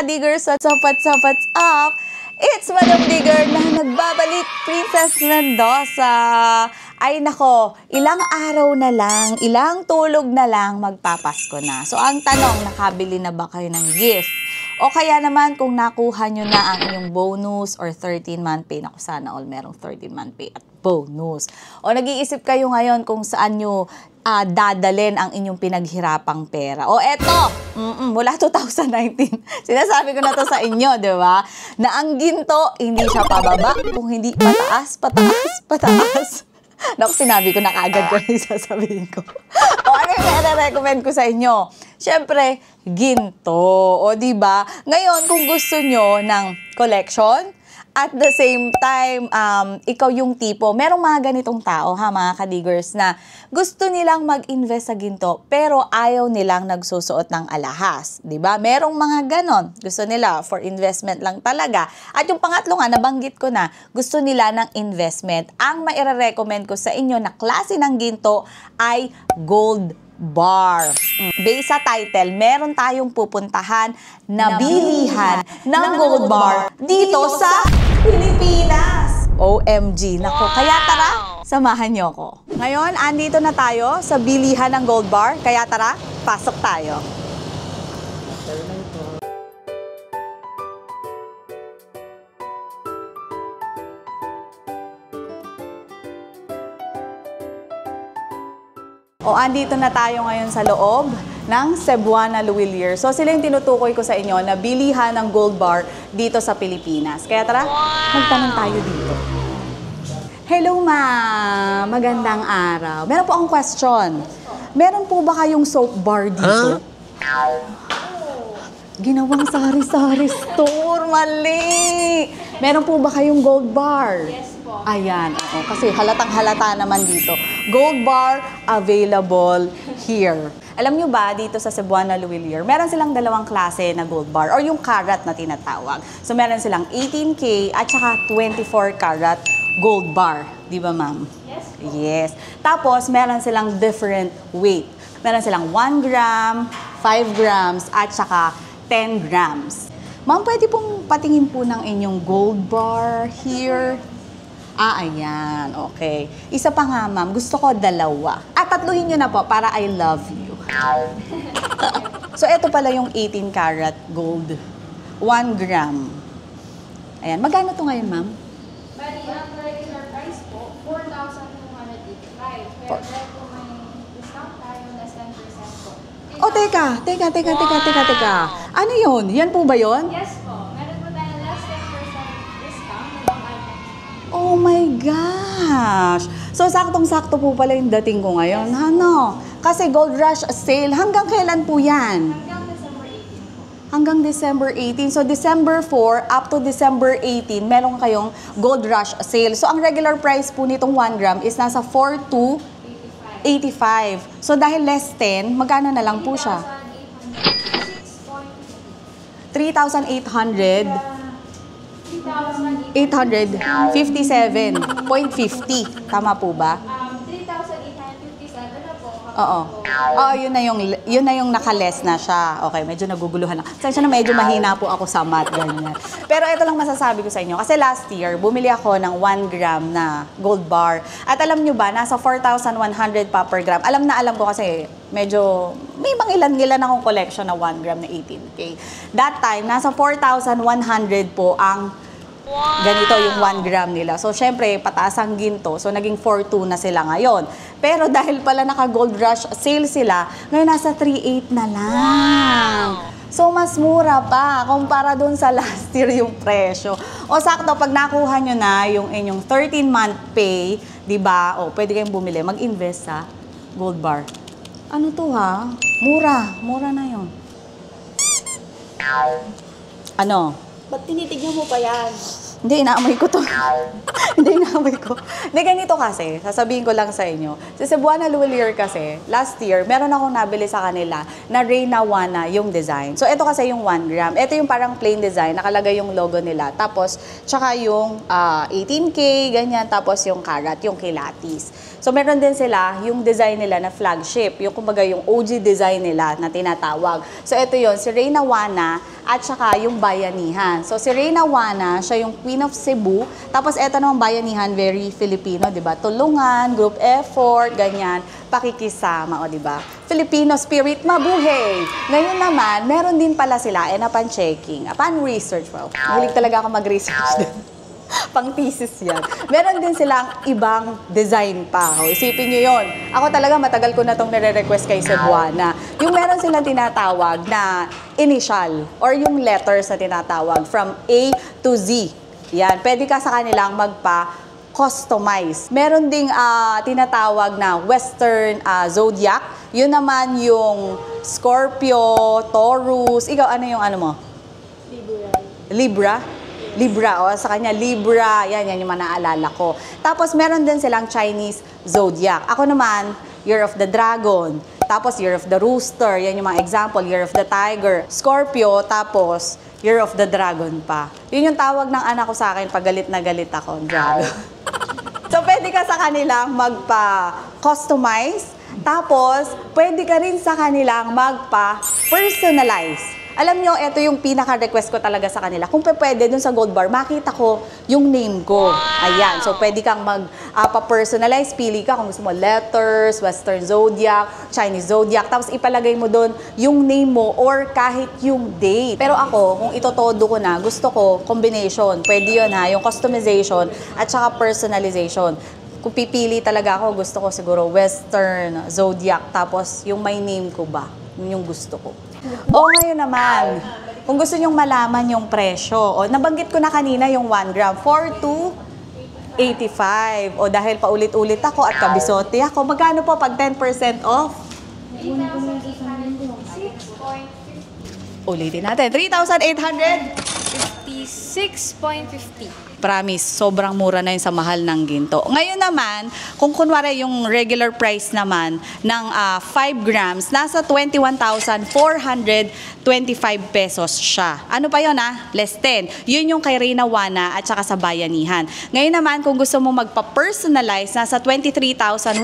ka-diggers, what's up? It's Madam Digger na nagbabalik, Princess Mendoza. Ay nako, ilang araw na lang, ilang tulog na lang, magpapasko na. So ang tanong, nakabili na ba kayo ng gift? O kaya naman kung nakuha nyo na ang inyong bonus or 13-month pay, naku sana all merong 13-month pay at bonus. O nag-iisip kayo ngayon kung saan nyo dadalin ang inyong pinaghirapang pera. O eto, mula 2019, sinasabi ko na to sa inyo, di ba? Na ang ginto, hindi siya pababa, kung hindi pataas, pataas, pataas. Naku, sinabi ko na kaagad ko na sasabihin ko. O ano yung recommend ko sa inyo? Siyempre, ginto. O diba? Ngayon, kung gusto nyo ng collection, at the same time, ikaw yung tipo, merong mga ganitong tao, mga ka-diggers, na gusto nilang mag-invest sa ginto, pero ayaw nilang nagsusuot ng alahas. Diba? Merong mga ganon. Gusto nila for investment lang talaga. At yung pangatlo nga, nabanggit ko na, gusto nila ng investment. Ang maire-recommend ko sa inyo na klase ng ginto ay gold bar. Based sa title, meron tayong pupuntahan na bilihan ng gold bar dito sa Pilipinas. OMG. Nako, kaya tara, samahan niyo ako. Ngayon, andito na tayo sa bilihan ng gold bar. Kaya tara, pasok tayo. O, andito na tayo ngayon sa loob ng Cebuana Luwilier. So, sila yung tinutukoy ko sa inyo na bilihan ng gold bar dito sa Pilipinas. Kaya tara, magtanong tayo dito. Hello, ma'am. Magandang araw. Meron po akong question. Meron po ba kayong soap bar dito? Ginawang sari-sari store. Mali! Meron po ba kayong gold bar? Yes po. Ayan, oo. Kasi halatang-halata naman dito. Gold bar available here. Alam nyo ba, dito sa Cebuana Luwilier, meron silang dalawang klase na gold bar or yung karat na tinatawag. So, meron silang 18K at saka 24 karat gold bar. Di ba, ma'am? Yes po. Yes. Tapos, meron silang different weight. Meron silang 1 gram, 5 grams, at saka 10 grams. Ma'am, pwede pong patingin po ng inyong gold bar here. Ayan. Okay. Isa pa nga, ma'am. Gusto ko dalawa. Tatluhin nyo na po para I love you. So, ito pala yung 18 karat gold. 1 gram. Ayan. Magkano to ngayon, ma'am? Bali, ang regular price po, 4,285. Pero dahil po may discount tayo, less 10% po. Oh, teka. Ano yun? Yan po ba yun? Yes po. Meron po tayo less 10% discount ng ibang items. Oh my gosh! So, saktong-sakto po pala yung dating ko ngayon. Ano? Kasi Gold Rush sale, hanggang kailan po yan? Hanggang December 18 po. Hanggang December 18. So, December 4 up to December 18, meron kayong Gold Rush sale. So, ang regular price po nitong 1 gram is nasa 4 to 85. So, dahil less 10, magkano na lang po siya? 3,800. 857.50. Tama po ba? 3,857 na po. Oo. Oo, yun na yung naka-less na siya. Okay, medyo naguguluhan na. Sensya na medyo mahina po ako sa math, ganyan. Pero ito lang masasabi ko sa inyo. Kasi last year, bumili ako ng 1 gram na gold bar. At alam nyo ba, nasa 4,100 pa per gram. Alam ko kasi medyo may mangilan-ngilan akong collection na 1 gram na 18K. That time, nasa 4,100 po ang ganito yung 1 gram nila. So, syempre, pataas ang ginto. So, naging 4,200 na sila ngayon. Pero dahil pala naka-gold rush sale sila, ngayon nasa 3,800 na lang. So, mas mura pa kumpara dun sa last year yung presyo. O, sakto, pag nakuha nyo na yung inyong 13-month pay, di ba? O, pwede kayong bumili, mag-invest sa gold bar. Ano to, ha? Mura. Mura na yun. Ano? Ba't tinitignan mo pa yan? Hindi, inaamoy ko to. Hindi, ganito kasi, sasabihin ko lang sa inyo. Sa Cebuana Luwilier kasi, last year, meron akong nabili sa kanila na Reyna Wana yung design. So, ito kasi yung 1 gram. Ito yung parang plain design, nakalagay yung logo nila. Tapos, tsaka yung 18K, ganyan. Tapos yung karat, yung kilatis. So meron din sila yung design nila na flagship, yung kumbaga yung OG design nila na tinatawag. So ito yon, si Reyna Wana at saka yung Bayanihan. So si Reyna Wana, siya yung Queen of Cebu. Tapos ito namang Bayanihan, very Filipino, 'di ba? Tulungan, group effort, ganyan, pakikisama, o 'di ba? Filipino spirit mabuhay. Ngayon naman, meron din pala sila upon checking, upon research, wow. Mahilig talaga ako mag-research din. Pang thesis yan. Meron din silang ibang design pa. O, isipin nyo yun. Ako talaga matagal ko na itong nire-request kay Cebuana. Yung meron silang tinatawag na initial or yung letters na tinatawag from A to Z. Yan. Pwede ka sa kanilang magpa-customize. Meron ding tinatawag na Western Zodiac. Yun naman yung Scorpio, Taurus. Ikaw, ano yung ano mo? Libra? Libra, o sa kanya, Libra, yan yung mga naalala ko. Tapos, meron din silang Chinese Zodiac. Ako naman, Year of the Dragon. Tapos, Year of the Rooster, yan yung mga example, Year of the Tiger. Scorpio, tapos, Year of the Dragon pa. Yun yung tawag ng anak ko sa akin pag galit na galit ako, Dragon. So, pwede ka sa kanilang magpa-customize. Tapos, pwede ka rin sa kanilang magpa-personalize. Alam nyo, ito yung pinaka-request ko talaga sa kanila. Kung pwede, dun sa gold bar, makita ko yung name ko. Ayan. So, pwede kang pa-personalize. Pili ka kung gusto mo letters, Western Zodiac, Chinese Zodiac. Tapos, ipalagay mo dun yung name mo or kahit yung date. Pero ako, kung itotodo ko na, gusto ko combination. Pwede yun ha, yung customization at saka personalization. Kung pipili talaga ako, gusto ko siguro Western Zodiac. Tapos, yung my name ko ba? Yun yung gusto ko. O ngayon naman, kung gusto nyong malaman yung presyo, o nabanggit ko na kanina yung 1 gram, 4,285. O dahil paulit-ulit ako at kabisote ako, magkano po pag 10% off? 3,856.50. Ulitin natin, 3,800? 56.50. Promise, sobrang mura na yun sa mahal ng ginto. Ngayon naman, kung kunwari yung regular price naman ng 5 grams, nasa 21,425 pesos siya. Ano pa yun Less 10. Yun yung kay Reyna Wana at saka sa Bayanihan. Ngayon naman, kung gusto mo magpa-personalize, nasa 23,139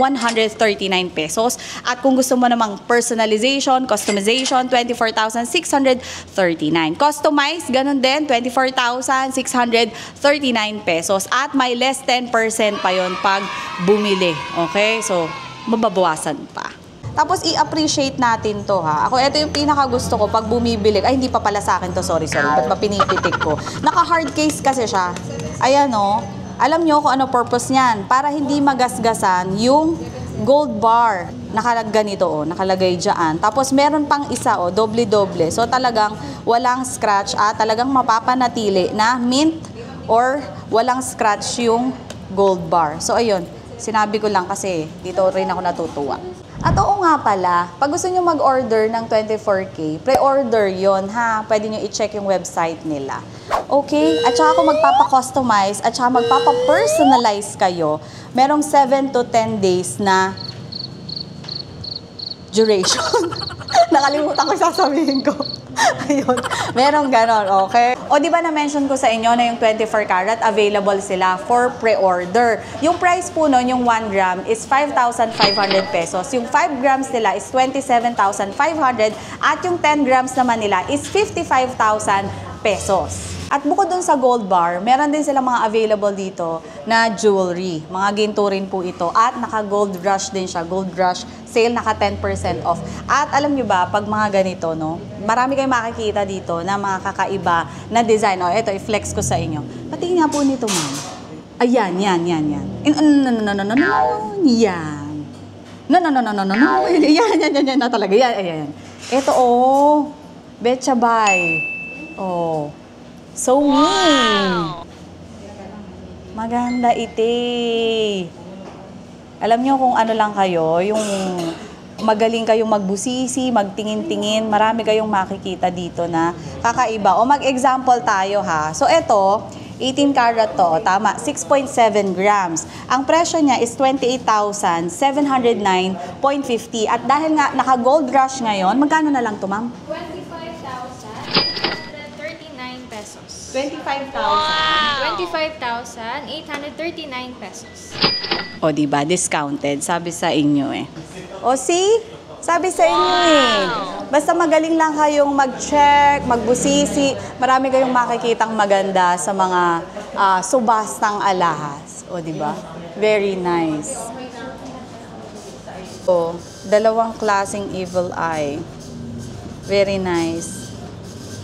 pesos. At kung gusto mo namang personalization, customization, 24,639. Customize, ganun din, 24,639 pesos at may less 10% pa yon pag bumili. Okay? So, mababawasan pa. Tapos, i-appreciate natin to ha. Ako, ito yung pinaka-gusto ko pag bumibili. Ay, hindi pa pala sa akin to. Sorry. Ba't ba pinipitik ko? Naka-hard case kasi siya. Ayan o. Alam nyo kung ano purpose niyan. Para hindi magasgasan yung gold bar. Nakaganito nakalagay dyan. Tapos, meron pang isa doble-doble. So, talagang walang scratch at talagang mapapanatili na mint or walang scratch yung gold bar. So, ayun. Sinabi ko lang kasi dito rin ako natutuwa. At oo nga pala, pag gusto nyo mag-order ng 24K, pre-order yon ha. Pwede nyo i-check yung website nila. Okay? At saka kung magpapa-customize at saka magpapa-personalize kayo, merong 7 to 10 days na duration. Nakalimutan ko sasabihin ko. Ayun. Merong ganon, okay? O di ba na-mention ko sa inyo na yung 24 karat available sila for pre-order. Yung price po nun, yung 1 gram is 5,500 pesos. Yung 5 grams nila is 27,500 at yung 10 grams naman nila is 55,000 pesos. At bukod dun sa gold bar, meron din silang mga available dito na jewelry. Mga ginto rin po ito. At naka-gold rush din siya. Gold rush sale, naka 10% off. At alam nyo ba, pag mga ganito, marami kayong makikita dito na mga kakaiba na design. O, ito, i-flex ko sa inyo. Patingin nga po nito, ma'am. Ayan, yan. Yan. Yan na talaga. Yan. Ito, Betcha Bay. So mean. Maganda ite. Alam nyo kung ano lang kayo, yung magaling kayong magbusisi, magtingin-tingin, marami kayong makikita dito na kakaiba. O mag-example tayo ha. So eto, 18 karat to, tama, 6.7 grams. Ang presyo niya is 28,709.50. At dahil nga naka-gold rush ngayon, magkano na lang to, ma'am? 25,139 pesos. 25,000. 25,839 pesos. O, diba? Discounted. Sabi sa inyo eh. O, see? Sabi sa inyo eh. Basta magaling lang kayong mag-check, magbusisi. Marami kayong makikitang maganda sa mga subastang alahas. O, diba? Very nice. O, dalawang klaseng evil eye. Very nice.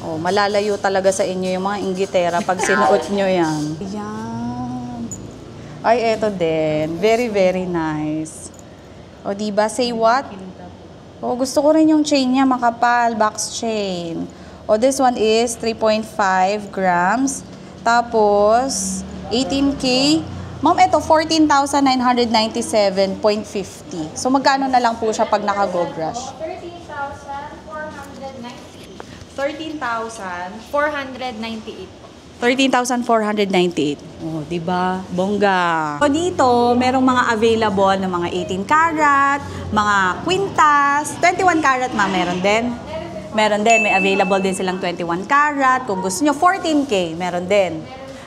O, malalayo talaga sa inyo yung mga inggitera pag sinuot nyo yan. Yan. Ay, eto din. Very, very nice. O, diba? Say what? O, gusto ko rin yung chain niya, makapal. Box chain. O, this one is 3.5 grams. Tapos, 18K. Ma'am, ito, 14,997.50. So, magkano na lang po siya pag naka-gold rush? 13,498. 13,498. Oh, di ba? Bongga. So dito, merong mga available na mga 18 karat, mga quintas, 21 karat meron din. Meron din, may available din silang 21 karat. Kung gusto nyo, 14K, meron din.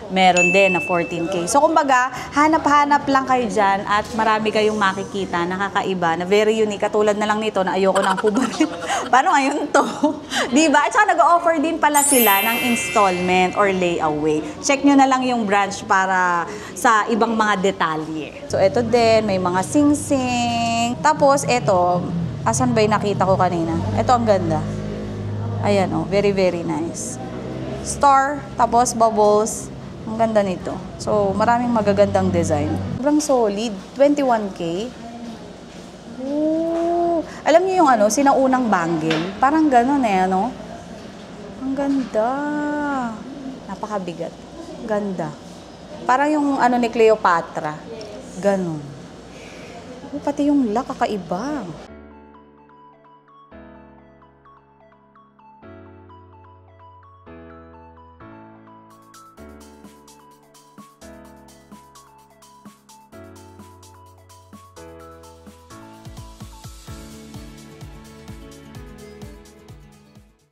Meron din na 14K. So, kumbaga, hanap-hanap lang kayo dyan at marami kayong makikita na kakaiba, na very unique. Katulad na lang nito na ayoko ng hubarin. Paano ngayon to? Diba? At saka nag-offer din pala sila ng installment or layaway. Check nyo na lang yung branch para sa ibang mga detalye. So, ito din, may mga sing-sing. Tapos, ito, asan ba yung nakita ko kanina? Ito, ang ganda. Ayan, oh, very, very nice. Star, tapos bubbles. Ang ganda nito. So, maraming magagandang design. Sobrang solid. 21K. Ooh. Alam niyo yung ano, sinaunang bangle? Parang gano'n eh, ano? Ang ganda. Napakabigat. Ganda. Parang yung ano ni Cleopatra. Ganon. Oh, pati yung lock, kakaiba.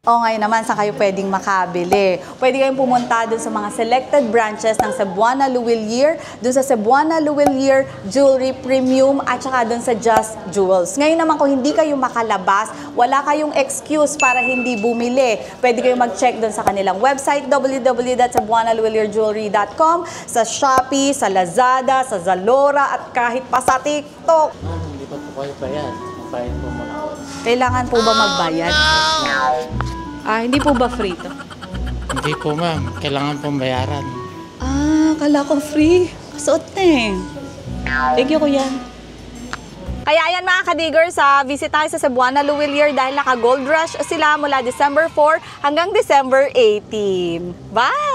O ngayon naman, saan kayo pwedeng makabili? Pwede kayong pumunta dun sa mga selected branches ng Cebuana Luwilier, dun sa Cebuana Luwilier Jewelry Premium, at saka dun sa Just Jewels. Ngayon naman, kung hindi kayo makalabas, wala kayong excuse para hindi bumili. Pwede kayong mag-check dun sa kanilang website, www.cebuanaluwilierjewelry.com, sa Shopee, sa Lazada, sa Zalora, at kahit pa sa TikTok. Hindi pa po kayo bayad. Bayad po muna. Kailangan po ba magbayad? Hindi po ba free to? Hindi po ma'am. Kailangan pong bayaran. Kala ko free. Kasuot na eh. Thank you, kuya. Kaya ayan mga kadigers, visit tayo sa Cebuana Luwilier dahil naka-gold rush sila mula December 4 hanggang December 18. Bye!